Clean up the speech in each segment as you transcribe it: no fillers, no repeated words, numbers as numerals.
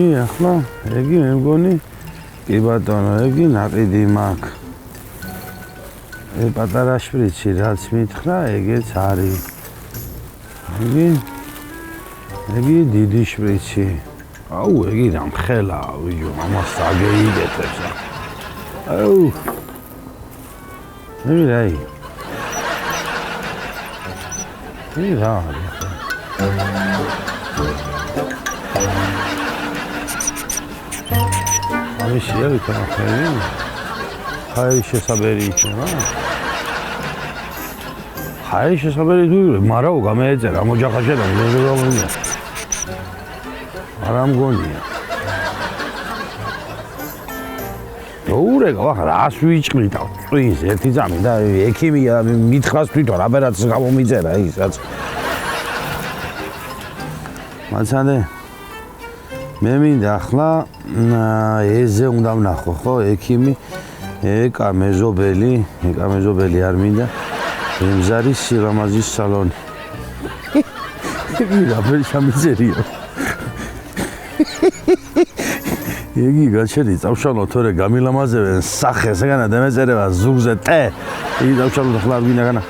იგი ახლა ეგი მე მგონი კი ბატონო ეგი ნაყიდი მაქვს პატარა შპრიცი რაც მითხრა ეგეც არის ეგი დიდი შპრიცი აუ ეგი რამხელა ვიო ამას აგეიგეთებს აუ მე რაი რა ამისი არის თანხმები ხაი შესაბერი იქნება ხაი შესაბერი თუ მარაო გამეეწერა მოჯახაშე და მეზობამია არა მგონია ოურეგა ვახ რას ვიჭყრიტავ წვის ერთი ძამი და ექიმია მითხრას თვითონ აბერაც გამომიწერა ის რაც მაცადე მე მინდა ახლა ეზე უნდა ვნახო ხო ექიმი ეკა მეზობელი არ მინდა ემზარის სილამაზის სალონი იგი რაბერი სამიზერიო იგი გაჩერდი წავშალო თორე გამილამაზებენ სახეს ეგანა დამეწერება ზურგზე ტე იგი წავშალო ახლა არ გინდაგანა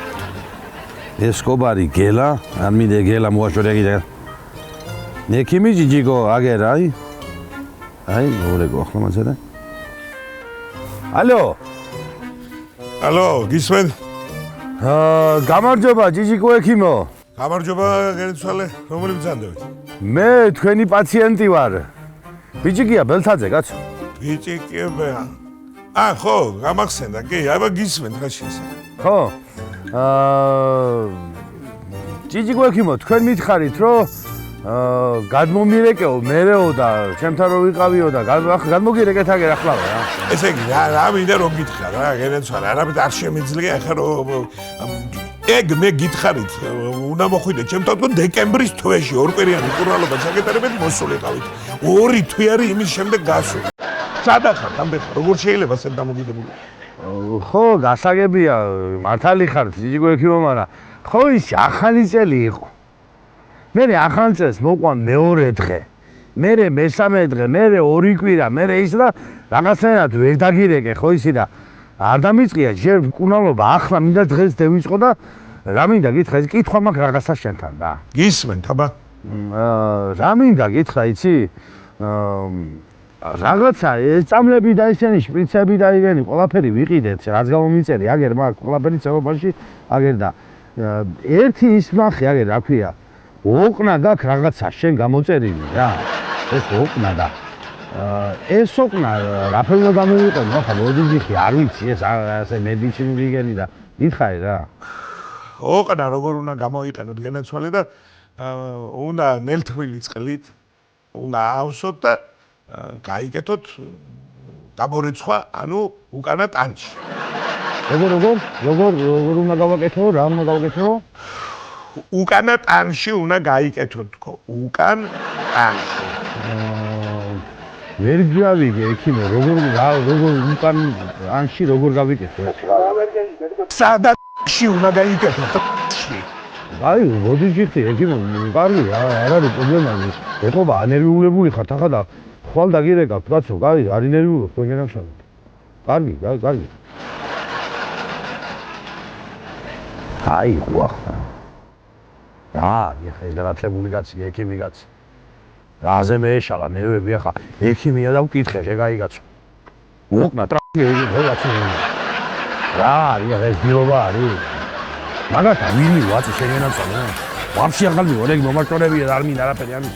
ესკობარი გელა არ მინდა გელა მოაშორე იგი ექიმი ჯიჯიგო აგერ აი მოვრეგო ახლა მაწერე ალო გისმენ გამარჯობა ჯიჯიკო ექიმო გამარჯობა გენიცვალე რომელი ბრძანდებით მე თქვენი პაციენტი ვარ ბიჭიკია ბელთაძე კაცო ბიჭიკია ხო გამახსენდა კი აბა გისმენ რა შეიძლება ხო ჯიჯიკო ექიმო თქვენ მითხარით რომ გადმომირეკეო მერეო და ჩემთან რო ვიყავიო და გადმოგირეკეთ აგერ ახლავე რა ესე იგი რა მინდა რომ გითხრა რა გენეცვალე არაფერ არ შემიძლია ახლა რომ ეგ მე გითხარით უნდა მოხვიდე ჩემთან თქო დეკემბრის თვეში ორკვირიანი კურნალობა ჩაკეტარებით მოსულიყავით 2 თვე არის იმის შემდეგ გასული სადახარ ამბეთ როგორ შეიძლება ასე დამოგიდებული ხო გასაგებია მართალი ხარ ჯიჯიკო ექიმო მაგრამ ხო ის ახალი წელი იყო მე ახალ წელს მოყვან მეორე დღე მე მესამე დღე მე 2 კვირა მე ის და რაღაცნაირად ვერ დაგირეკე ხო ისი და არ დამიწყია ჯერ კურნალობა ახლა მინდა დღეს დევიწყო და რა მინდა გითხრა ის კითხვა მაქვს რაღაცა შენთან რა გისმენთ აბა რა მინდა გითხრა იცი რაღაცა წამლები და ისენი შპრიცები და იგენი ყველაფერი ვიყიდეთ რაც გამომიწერი აგერ მაგ ყველაფერი ცეობაში აგერ და ერთი ის ნახე აგერ რა ქვია ოკნა გაქვს რაღაცა შენ გამოწერილი რა ეს ოკნა და ეს ოკნა რაფერ უნდა გამოვიყენო ახლა მოდი გიხი არ ვიცი ეს ასე მედიცინური იგენი და გითხარი რა ოკნა როგორ უნდა გამოიყენოთ გენაცვალე და უნდა ნელთვილი წყლით უნდა ავსოთ და გაიკეთოთ გამორიცხვა ანუ უკანა ტანში როგორ უნდა გავაკეთო რა უნდა გავაკეთო უკანა ტანში უნდა გაიკეთოთ თქო უკან ტანში ვერ გავიგე ექიმო როგორ უკან ტანში როგორ გავიკეთო სადაში უნდა გაიკეთოთ აი მოდი გიხდი ექიმო კარგი არ არის პრობლემა ეხობა ანერვიულებული ხარ ახლა და ხვალ დაგირეკავ კაცო კარგი არ ინერვიულობ თქვენ გენახსენებთ კარგი აი ხუახლა რა ხედრატებული კაცი ექიმი კაცი რაზე მეეშალა ნერვები ახლა ექიმია და ვკითხე შეგაიგაცო უკნა ტრაკი ეგ რა არის ეს დილობა არის მაგათა ვინი ვაწი შეგენაცვალე ვაფშე აღარ მივარ ეგ მომაჭრებია და არ მინდა არაფერი ამის